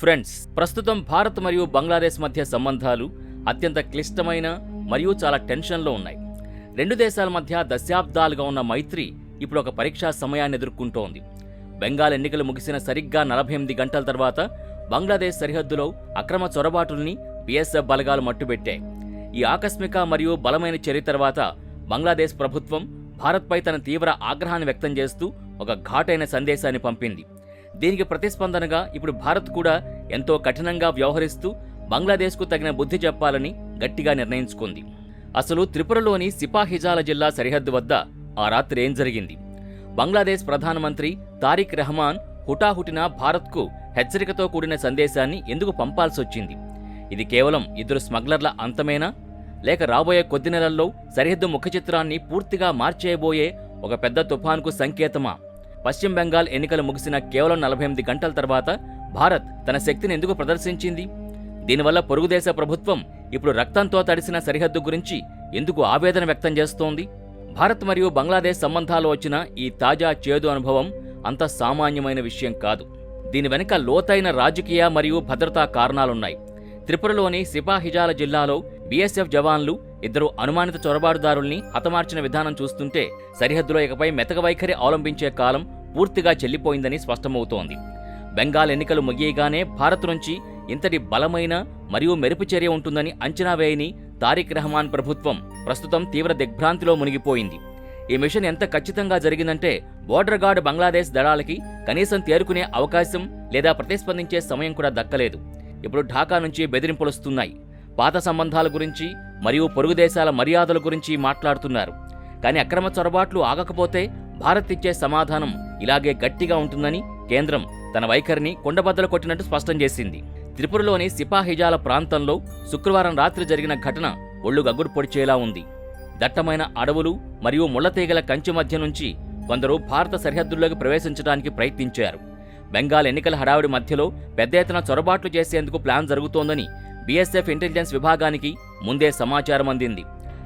Friends, ప్రస్తుతం భారత్ మరియు బంగ్లాదేశ్ మధ్య సంబంధాలు అత్యంత క్లిష్టమైన మరియు చాలా టెన్షన్లో ఉన్నాయి. రెండు దేశాల మధ్య దశాబ్దాలుగా ఉన్న మైత్రి ఇప్పుడు ఒక పరీక్షా సమయాన్ని ఎదుర్కొంటోంది. బెంగాల్ ఎన్నికలు ముగిసిన సరిగ్గా 48 గంటల తర్వాత బంగ్లాదేశ్ సరిహద్దులో అక్రమ చొరబాటుల్ని బీఎస్ఎఫ్ బలగాలు మట్టుబెట్టాయి. ఈ ఆకస్మిక మరియు బలమైన చర్య తర్వాత బంగ్లాదేశ్ ప్రభుత్వం భారత్పై తన తీవ్ర ఆగ్రహాన్ని వ్యక్తం చేస్తూ ఒక ఘాటైన సందేశాన్ని పంపింది. దీనికి ప్రతిస్పందనగా ఇప్పుడు భారత్ కూడా ఎంతో కఠినంగా వ్యవహరిస్తూ బంగ్లాదేశ్కు తగిన బుద్ధి చెప్పాలని గట్టిగా నిర్ణయించుకుంది. అసలు త్రిపురలోని సిపాహిజాల జిల్లా సరిహద్దు వద్ద ఆ రాత్రి ఏం జరిగింది? బంగ్లాదేశ్ ప్రధానమంత్రి తారిక్ రెహమాన్ హుటాహుటిన భారత్కు హెచ్చరికతో కూడిన సందేశాన్ని ఎందుకు పంపాల్సొచ్చింది? ఇది కేవలం ఇద్దరు స్మగ్లర్ల అంతమేనా, లేక రాబోయే కొద్ది నెలల్లో సరిహద్దు ముఖచిత్రాన్ని పూర్తిగా మార్చేయబోయే ఒక పెద్ద తుఫాన్కు సంకేతమా? పశ్చిమ బెంగాల్ ఎన్నికలు ముగిసిన కేవలం 48 గంటల తర్వాత భారత్ తన శక్తిని ఎందుకు ప్రదర్శించింది? దీనివల్ల పొరుగుదేశ ప్రభుత్వం ఇప్పుడు రక్తంతో తడిసిన సరిహద్దు గురించి ఎందుకు ఆవేదన వ్యక్తం చేస్తోంది? భారత్ మరియు బంగ్లాదేశ్ సంబంధాలు వచ్చిన ఈ తాజా చేదు అనుభవం అంత సామాన్యమైన విషయం కాదు. దీని వెనుక లోతైన రాజకీయ మరియు భద్రతా కారణాలున్నాయి. త్రిపురలోని సిపాహిజాల జిల్లాలో బీఎస్ఎఫ్ జవాన్లు ఇద్దరు అనుమానిత చొరబాటుదారుల్ని హతమార్చిన విధానం చూస్తుంటే సరిహద్దులో ఇకపై మెతక వైఖరి అవలంబించే కాలం పూర్తిగా చెల్లిపోయిందని స్పష్టమవుతోంది. బెంగాల్ ఎన్నికలు ముగియగానే భారత్ నుంచి ఇంతటి బలమైన మరియు మెరుపు చర్య ఉంటుందని అంచనా వేయని తారిక్ రెహమాన్ ప్రభుత్వం ప్రస్తుతం తీవ్ర దిగ్భ్రాంతిలో మునిగిపోయింది. ఈ మిషన్ ఎంత ఖచ్చితంగా జరిగిందంటే బోర్డర్ గార్డ్ బంగ్లాదేశ్ దళాలకి కనీసం తేరుకునే అవకాశం లేదా ప్రతిస్పందించే సమయం కూడా దక్కలేదు. ఇప్పుడు ఢాకా నుంచి బెదిరింపులొస్తున్నాయి. పాత సంబంధాల గురించి మరియు పొరుగు దేశాల మర్యాదల గురించి మాట్లాడుతున్నారు. కానీ అక్రమ చొరబాట్లు ఆగకపోతే భారత్ ఇచ్చే సమాధానం ఇలాగే గట్టిగా ఉంటుందని కేంద్రం తన వైఖరిని కొండబద్దలు కొట్టినట్టు స్పష్టం చేసింది. త్రిపురలోని సిపాహిజాల ప్రాంతంలో శుక్రవారం రాత్రి జరిగిన ఘటన ఒళ్ళు గగ్గురు పొడిచేలా ఉంది. దట్టమైన అడవులు మరియు ముళ్లతీగల కంచె మధ్య నుంచి కొందరు భారత సరిహద్దుల్లోకి ప్రవేశించడానికి ప్రయత్నించారు. బెంగాల్ ఎన్నికల హడావుడి మధ్యలో పెద్ద ఎత్తున చొరబాట్లు చేసేందుకు ప్లాన్ జరుగుతోందని బీఎస్ఎఫ్ ఇంటెలిజెన్స్ విభాగానికి ముందే సమాచారం అందింది.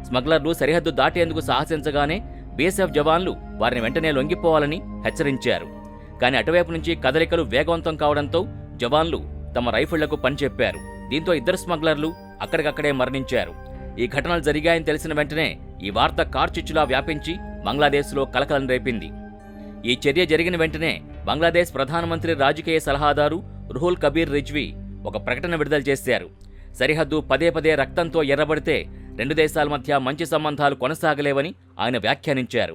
స్మగ్లర్లు సరిహద్దు దాటేందుకు సాహసించగానే బీఎస్ఎఫ్ జవాన్లు వారిని వెంటనే లొంగిపోవాలని హెచ్చరించారు. కానీ అటువైపు నుంచి కదలికలు వేగవంతం కావడంతో జవాన్లు తమ రైఫిళ్లకు పనిచెప్పారు. దీంతో ఇద్దరు స్మగ్లర్లు అక్కడికక్కడే మరణించారు. ఈ ఘటనలు జరిగాయని తెలిసిన వెంటనే ఈ వార్త కార్చిచ్చులా వ్యాపించి బంగ్లాదేశ్లో కలకలం రేపింది. ఈ చర్య జరిగిన వెంటనే బంగ్లాదేశ్ ప్రధానమంత్రి రాజకీయ సలహాదారు రుహుల్ కబీర్ రిజ్వీ ఒక ప్రకటన విడుదల చేశారు. సరిహద్దు పదే పదే రక్తంతో ఎర్రబడితే రెండు దేశాల మధ్య మంచి సంబంధాలు కొనసాగలేవని ఆయన వ్యాఖ్యానించారు.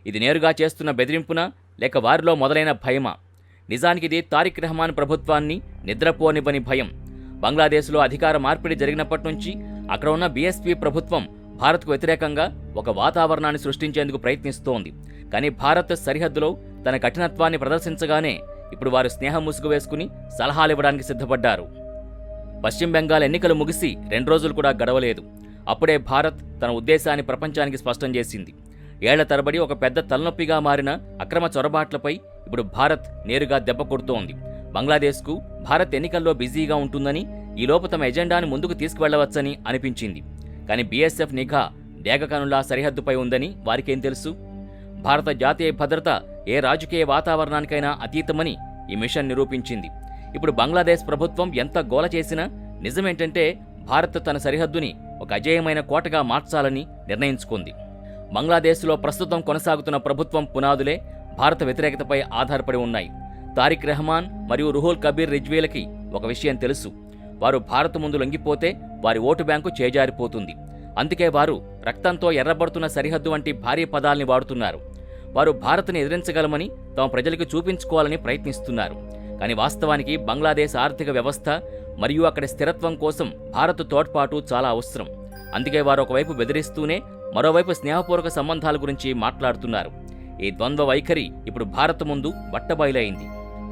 ఇది నేరుగా చేస్తున్న బెదిరింపునా లేక వారిలో మొదలైన భయమా? నిజానికి ఇది తారిక్ రెహమాన్ ప్రభుత్వాన్ని నిద్రపోనివ్వని భయం. బంగ్లాదేశ్లో అధికార మార్పిడి జరిగినప్పటి నుంచి అక్కడ ఉన్న బీఎస్పీ ప్రభుత్వం భారత్కు వ్యతిరేకంగా ఒక వాతావరణాన్ని సృష్టించేందుకు ప్రయత్నిస్తోంది. కానీ భారత్ సరిహద్దులో తన కఠినత్వాన్ని ప్రదర్శించగానే ఇప్పుడు వారు స్నేహం ముసుగు వేసుకుని సలహాలివ్వడానికి సిద్ధపడ్డారు. పశ్చిమ బెంగాల్ ఎన్నికలు ముగిసి 2 రోజులు కూడా గడవలేదు. అప్పుడే భారత్ తన ఉద్దేశాన్ని ప్రపంచానికి స్పష్టం చేసింది. ఏళ్ల తరబడి ఒక పెద్ద తలనొప్పిగా మారిన అక్రమ చొరబాట్లపై ఇప్పుడు భారత్ నేరుగా దెబ్బ కొడుతోంది. బంగ్లాదేశ్కు భారత్ ఎన్నికల్లో బిజీగా ఉంటుందని, ఈలోపు తమ ఎజెండాని ముందుకు తీసుకువెళ్లవచ్చని అనిపించింది. కానీ బీఎస్ఎఫ్ నిఘా డేగకనులా సరిహద్దుపై ఉందని వారికేం తెలుసు? భారత జాతీయ భద్రత ఏ రాజకీయ వాతావరణానికైనా అతీతమని ఈ మిషన్ నిరూపించింది. ఇప్పుడు బంగ్లాదేశ్ ప్రభుత్వం ఎంత గోల చేసినా నిజమేంటంటే భారత్ తన సరిహద్దుని ఒక అజేయమైన కోటగా మార్చాలని నిర్ణయించుకుంది. బంగ్లాదేశ్లో ప్రస్తుతం కొనసాగుతున్న ప్రభుత్వం పునాదులే భారత వ్యతిరేకతపై ఆధారపడి ఉన్నాయి. తారిక్ రెహమాన్ మరియు రుహుల్ కబీర్ రిజ్వీలకి ఒక విషయం తెలుసు. వారు భారత్ ముందు లొంగిపోతే వారి ఓటు బ్యాంకు చేజారిపోతుంది. అందుకే వారు రక్తంతో ఎర్రబడుతున్న సరిహద్దు వంటి భారీ పదాల్ని వాడుతున్నారు. వారు భారత్ని ఎదిరించగలమని తమ ప్రజలకు చూపించుకోవాలని ప్రయత్నిస్తున్నారు. కానీ వాస్తవానికి బంగ్లాదేశ్ ఆర్థిక వ్యవస్థ మరియు అక్కడి స్థిరత్వం కోసం భారత్ తోడ్పాటు చాలా అవసరం. అందుకే వారు ఒకవైపు బెదిరిస్తూనే మరోవైపు స్నేహపూర్వక సంబంధాల గురించి మాట్లాడుతున్నారు. ఈ ద్వంద్వ వైఖరి ఇప్పుడు భారత్ ముందు బట్టబయలైంది.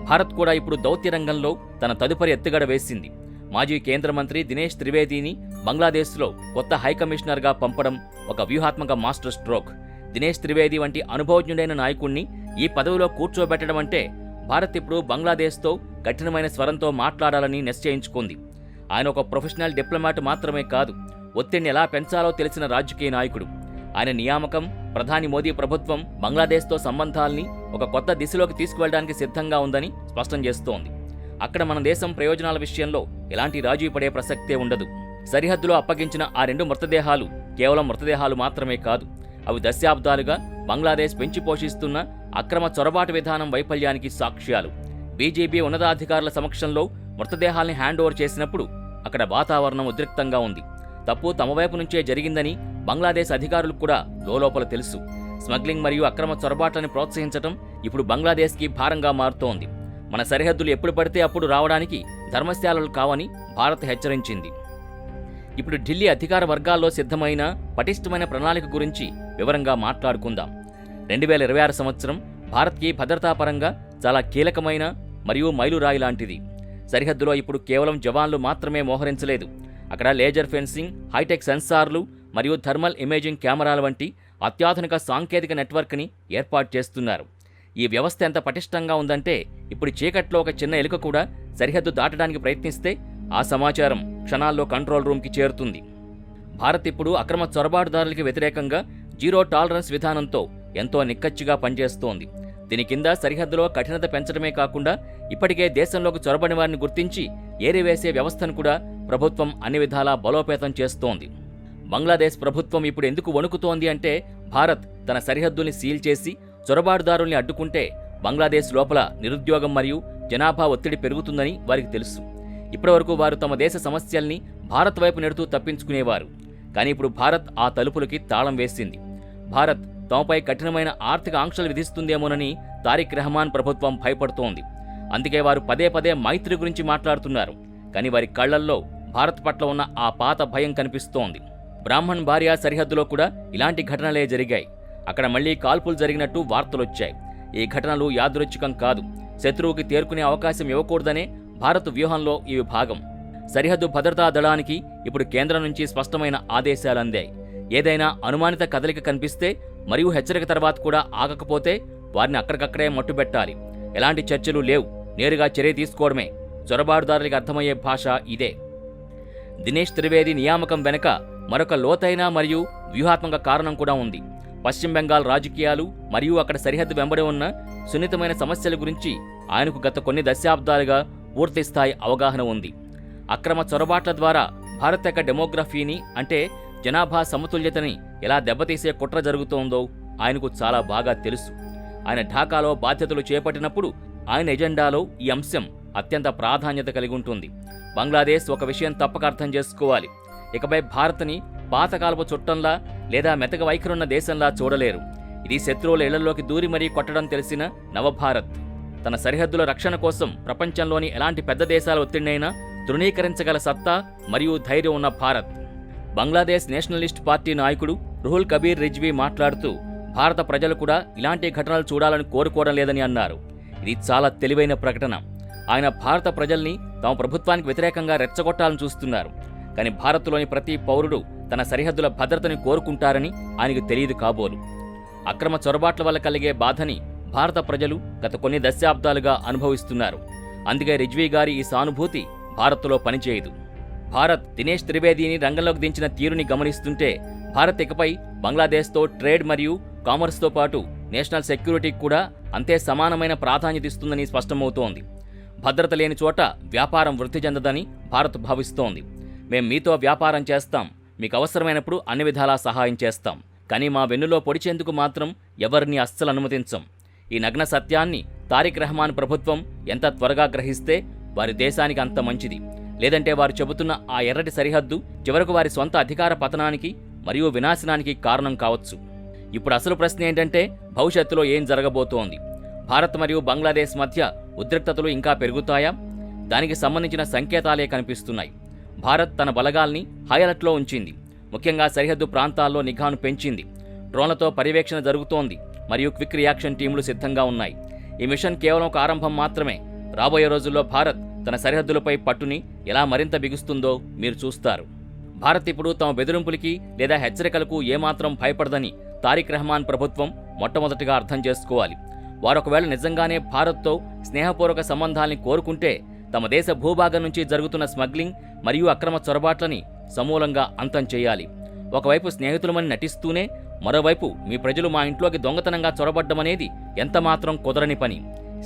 భారత్ కూడా ఇప్పుడు దౌత్య రంగంలో తన తదుపరి ఎత్తుగడ వేసింది. మాజీ కేంద్ర మంత్రి దినేష్ త్రివేదీని బంగ్లాదేశ్లో కొత్త హైకమిషనర్గా పంపడం ఒక వ్యూహాత్మక మాస్టర్ స్ట్రోక్. దినేష్ త్రివేది వంటి అనుభవజ్ఞుడైన నాయకుణ్ణి ఈ పదవిలో కూర్చోబెట్టడం అంటే భారత్ ఇప్పుడు బంగ్లాదేశ్తో కఠినమైన స్వరంతో మాట్లాడాలని నిశ్చయించుకుంది. ఆయన ఒక ప్రొఫెషనల్ డిప్లొమాట్ మాత్రమే కాదు, ఒత్తిడిని ఎలా పెంచాలో తెలిసిన రాజకీయ నాయకుడు. ఆయన నియామకం ప్రధాని మోదీ ప్రభుత్వం బంగ్లాదేశ్తో సంబంధాల్ని ఒక కొత్త దిశలోకి తీసుకువెళ్ళడానికి సిద్ధంగా ఉందని స్పష్టం చేస్తోంది. అక్కడ మన దేశం ప్రయోజనాల విషయంలో ఎలాంటి రాజీ పడే ప్రసక్తే ఉండదు. సరిహద్దులో అప్పగించిన ఆ 2 మృతదేహాలు కేవలం మృతదేహాలు మాత్రమే కాదు, అవి దశాబ్దాలుగా బంగ్లాదేశ్ పెంచి పోషిస్తున్న అక్రమ చొరబాటు విధానం వైఫల్యానికి సాక్ష్యాలు. బీజేపీ ఉన్నతాధికారుల సమక్షంలో మృతదేహాల్ని హ్యాండ్ ఓవర్ చేసినప్పుడు అక్కడ వాతావరణం ఉద్రిక్తంగా ఉంది. తప్పు తమ వైపు నుంచే జరిగిందని బంగ్లాదేశ్ అధికారులకు కూడా లోలోపల తెలుసు. స్మగ్లింగ్ మరియు అక్రమ చొరబాట్లను ప్రోత్సహించడం ఇప్పుడు బంగ్లాదేశ్కి భారంగా మారుతోంది. మన సరిహద్దులు ఎప్పుడు పడితే అప్పుడు రావడానికి ధర్మశాలలు కావని భారత్ హెచ్చరించింది. ఇప్పుడు ఢిల్లీ అధికార వర్గాల్లో సిద్ధమైన పటిష్టమైన ప్రణాళిక గురించి వివరంగా మాట్లాడుకుందాం. 2026 సంవత్సరం భారత్కి భద్రతాపరంగా చాలా కీలకమైన మరియు మైలురాయి లాంటిది. సరిహద్దులో ఇప్పుడు కేవలం జవాన్లు మాత్రమే మోహరించలేదు. అక్కడ లేజర్ ఫెన్సింగ్, హైటెక్ సెన్సార్లు మరియు థర్మల్ ఇమేజింగ్ కెమెరాల వంటి అత్యాధునిక సాంకేతిక నెట్వర్క్ని ఏర్పాటు చేస్తున్నారు. ఈ వ్యవస్థ ఎంత పటిష్టంగా ఉందంటే ఇప్పుడు చీకట్లో ఒక చిన్న ఎలుక కూడా సరిహద్దు దాటడానికి ప్రయత్నిస్తే ఆ సమాచారం క్షణాల్లో కంట్రోల్ రూమ్కి చేరుతుంది. భారత్ ఇప్పుడు అక్రమ చొరబాటుదారులకి వ్యతిరేకంగా జీరో టాలరెన్స్ విధానంతో ఎంతో నిక్కచ్చిగా పనిచేస్తోంది. దీని కింద సరిహద్దులో కఠినత పెంచడమే కాకుండా ఇప్పటికే దేశంలోకి చొరబడిన వారిని గుర్తించి ఏరివేసే వ్యవస్థను కూడా ప్రభుత్వం అన్ని విధాలా బలోపేతం చేస్తోంది. బంగ్లాదేశ్ ప్రభుత్వం ఇప్పుడు ఎందుకు వణుకుతోంది అంటే భారత్ తన సరిహద్దుల్ని సీల్ చేసి చొరబాటుదారుల్ని అడ్డుకుంటే బంగ్లాదేశ్ లోపల నిరుద్యోగం మరియు జనాభా ఒత్తిడి పెరుగుతుందని వారికి తెలుసు. ఇప్పటివరకు వారు తమ దేశ సమస్యల్ని భారత్ వైపు నెడుతూ తప్పించుకునేవారు. కానీ ఇప్పుడు భారత్ ఆ తలుపులకి తాళం వేసింది. భారత్ తమపై కఠినమైన ఆర్థిక ఆంక్షలు విధిస్తుందేమోనని తారిక్ రెహమాన్ ప్రభుత్వం భయపడుతోంది. అందుకే వారు పదే పదే మైత్రి గురించి మాట్లాడుతున్నారు. కానీ వారి కళ్లల్లో భారత్ పట్ల ఉన్న ఆ పాత భయం కనిపిస్తోంది. బ్రాహ్మణ్ బారియా సరిహద్దులో కూడా ఇలాంటి ఘటనలే జరిగాయి. అక్కడ మళ్లీ కాల్పులు జరిగినట్టు వార్తలొచ్చాయి. ఈ ఘటనలు యాదృచ్ఛికం కాదు. శత్రువుకి తేరుకునే అవకాశం ఇవ్వకూడదనే భారత్ వ్యూహంలో ఇవి భాగం. సరిహద్దు భద్రతా దళానికి ఇప్పుడు కేంద్రం నుంచి స్పష్టమైన ఆదేశాలు అందాయి. ఏదైనా అనుమానిత కదలిక కనిపిస్తే మరియు హెచ్చరిక తర్వాత కూడా ఆగకపోతే వారిని అక్కడికక్కడే మట్టుబెట్టాలి. ఎలాంటి చర్చలు లేవు, నేరుగా చర్య తీసుకోవడమే. చొరబాటుదారులకి అర్థమయ్యే భాష ఇదే. దినేష్ త్రివేది నియామకం వెనుక మరొక లోతైన మరియు వ్యూహాత్మక కారణం కూడా ఉంది. పశ్చిమ బెంగాల్ రాజకీయాలు మరియు అక్కడ సరిహద్దు వెంబడి ఉన్న సున్నితమైన సమస్యల గురించి ఆయనకు గత కొన్ని దశాబ్దాలుగా పూర్తిస్థాయి అవగాహన ఉంది. అక్రమ చొరబాట్ల ద్వారా భారత్ యొక్క డెమోగ్రఫీని అంటే జనాభా సమతుల్యతని ఎలా దెబ్బతీసే కుట్ర జరుగుతోందో ఆయనకు చాలా బాగా తెలుసు. ఆయన ఢాకాలో బాధ్యతలు చేపట్టినప్పుడు ఆయన ఎజెండాలో ఈ అంశం అత్యంత ప్రాధాన్యత కలిగి ఉంటుంది. బంగ్లాదేశ్ ఒక విషయం తప్పక అర్థం చేసుకోవాలి. ఇకపై భారత్ని పాతకాలపు చుట్టంలా లేదా మెతక వైఖరున్న దేశంలా చూడలేరు. ఇది శత్రువుల ఇళ్లలోకి దూరి మరీ కొట్టడం తెలిసిన నవభారత్. తన సరిహద్దుల రక్షణ కోసం ప్రపంచంలోని ఎలాంటి పెద్ద దేశాల ఒత్తిడినైనా తృణీకరించగల సత్తా మరియు ధైర్యం ఉన్న భారత్. బంగ్లాదేశ్ నేషనలిస్ట్ పార్టీ నాయకుడు రుహుల్ కబీర్ రిజ్వీ మాట్లాడుతూ భారత ప్రజలు కూడా ఇలాంటి ఘటనలు చూడాలని కోరుకోవడం లేదని అన్నారు. ఇది చాలా తెలివైన ప్రకటన. ఆయన భారత ప్రజల్ని తమ ప్రభుత్వానికి వ్యతిరేకంగా రెచ్చగొట్టాలని చూస్తున్నారు. కానీ భారత్లోని ప్రతి పౌరుడు తన సరిహద్దుల భద్రతని కోరుకుంటారని ఆయనకు తెలియదు కాబోలు. అక్రమ చొరబాట్ల వల్ల కలిగే బాధని భారత ప్రజలు గత కొన్ని దశాబ్దాలుగా అనుభవిస్తున్నారు. అందుకే రిజ్వీ గారి ఈ సానుభూతి భారత్లో పనిచేయదు. భారత్ దినేష్ త్రివేదిని రంగంలోకి దించిన తీరుని గమనిస్తుంటే భారత్ ఇకపై బంగ్లాదేశ్తో ట్రేడ్ మరియు కామర్స్తో పాటు నేషనల్ సెక్యూరిటీకి కూడా అంతే సమానమైన ప్రాధాన్యత ఇస్తుందని స్పష్టమవుతోంది. భద్రత లేని చోట వ్యాపారం వృద్ధి చెందదని భారత్ భావిస్తోంది. మేం మీతో వ్యాపారం చేస్తాం, మీకు అవసరమైనప్పుడు అన్ని విధాలా సహాయం చేస్తాం, కానీ మా వెన్నులో పొడిచేందుకు మాత్రం ఎవరిని అస్సలు అనుమతించం. ఈ నగ్న సత్యాన్ని తారిక్ రెహమాన్ ప్రభుత్వం ఎంత త్వరగా గ్రహిస్తే వారి దేశానికి అంత మంచిది. లేదంటే వారు చెబుతున్న ఆ ఎర్రటి సరిహద్దు చివరకు వారి సొంత అధికార పతనానికి మరియు వినాశనానికి కారణం కావచ్చు. ఇప్పుడు అసలు ప్రశ్న ఏంటంటే భవిష్యత్తులో ఏం జరగబోతోంది? భారత్ మరియు బంగ్లాదేశ్ మధ్య ఉద్రిక్తతలు ఇంకా పెరుగుతాయా? దానికి సంబంధించిన సంకేతాలే కనిపిస్తున్నాయి. భారత్ తన బలగాల్ని హై అలర్ట్లో ఉంచింది. ముఖ్యంగా సరిహద్దు ప్రాంతాల్లో నిఘాను పెంచింది. డ్రోన్లతో పర్యవేక్షణ జరుగుతోంది మరియు క్విక్ రియాక్షన్ టీంలు సిద్ధంగా ఉన్నాయి. ఈ మిషన్ కేవలం ఒక ఆరంభం మాత్రమే. రాబోయే రోజుల్లో భారత్ తన సరిహద్దులపై పట్టుని ఎలా మరింత బిగుస్తుందో మీరు చూస్తారు. భారత్ ఇప్పుడు తమ బెదిరింపులకి లేదా హెచ్చరికలకు ఏమాత్రం భయపడదని తారిక్ రెహమాన్ ప్రభుత్వం మొట్టమొదటిగా అర్థం చేసుకోవాలి. వారొకవేళ నిజంగానే భారత్తో స్నేహపూర్వక సంబంధాల్ని కోరుకుంటే తమ దేశ భూభాగం నుంచి జరుగుతున్న స్మగ్లింగ్ మరియు అక్రమ చొరబాట్లని సమూలంగా అంతం చేయాలి. ఒకవైపు స్నేహితులమని నటిస్తూనే మరోవైపు మీ ప్రజలు మా ఇంట్లోకి దొంగతనంగా చొరబడ్డమనేది ఎంతమాత్రం కుదరని పని.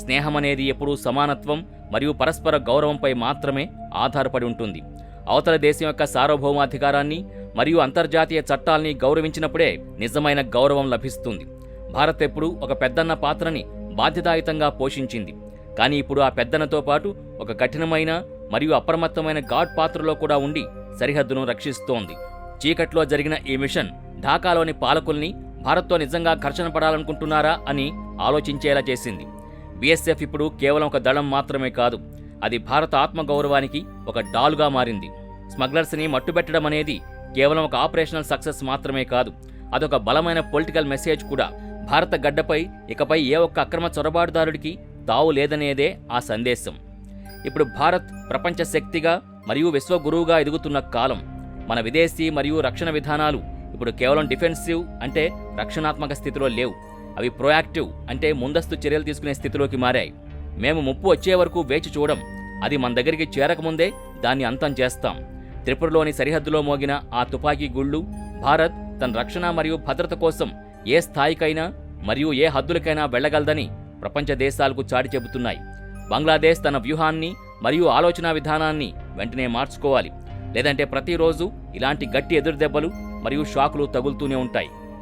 స్నేహం అనేది ఎప్పుడూ సమానత్వం మరియు పరస్పర గౌరవంపై మాత్రమే ఆధారపడి ఉంటుంది. అవతల దేశం యొక్క సార్వభౌమాధికారాన్ని మరియు అంతర్జాతీయ చట్టాల్ని గౌరవించినప్పుడే నిజమైన గౌరవం లభిస్తుంది. భారత్ ఎప్పుడూ ఒక పెద్దన్న పాత్రని బాధ్యతాయుతంగా పోషించింది. కానీ ఇప్పుడు ఆ పెద్దన్నతో పాటు ఒక కఠినమైన మరియు అప్రమత్తమైన గాడ్ పాత్రలో కూడా ఉండి సరిహద్దును రక్షిస్తోంది. చీకట్లో జరిగిన ఈ మిషన్ ఢాకాలోని పాలకుల్ని భారత్తో నిజంగా ఘర్షణ పడాలనుకుంటున్నారా అని ఆలోచించేలా చేసింది. బీఎస్ఎఫ్ ఇప్పుడు కేవలం ఒక దళం మాత్రమే కాదు, అది భారత ఆత్మగౌరవానికి ఒక డాలుగా మారింది. స్మగ్లర్స్ని మట్టుబెట్టడం అనేది కేవలం ఒక ఆపరేషనల్ సక్సెస్ మాత్రమే కాదు, అదొక బలమైన పొలిటికల్ మెసేజ్ కూడా. భారత గడ్డపై ఇకపై ఏ ఒక్క అక్రమ చొరబాటుదారుడికి తావు లేదనేదే ఆ సందేశం. ఇప్పుడు భారత్ ప్రపంచ శక్తిగా మరియు విశ్వగురువుగా ఎదుగుతున్న కాలం. మన విదేశీ మరియు రక్షణ విధానాలు ఇప్పుడు కేవలం డిఫెన్సివ్ అంటే రక్షణాత్మక స్థితిలో లేవు, అవి ప్రొయాక్టివ్ అంటే ముందస్తు చర్యలు తీసుకునే స్థితిలోకి మారాయి. మేము ముప్పు వచ్చే వరకు వేచి చూడం, అది మన దగ్గరికి చేరకముందే దాన్ని అంతం చేస్తాం. త్రిపురలోని సరిహద్దులో మోగిన ఆ తుపాకీ గుళ్ళు భారత్ తన రక్షణ మరియు భద్రత కోసం ఏ స్థాయికైనా మరియు ఏ హద్దులకైనా వెళ్లగలదని ప్రపంచ దేశాలకు చాటి చెబుతున్నాయి. బంగ్లాదేశ్ తన వ్యూహాన్ని మరియు ఆలోచనా విధానాన్ని వెంటనే మార్చుకోవాలి, లేదంటే ప్రతిరోజు ఇలాంటి గట్టి ఎదురుదెబ్బలు మరియు షాకులు తగులుతూనే ఉంటాయి.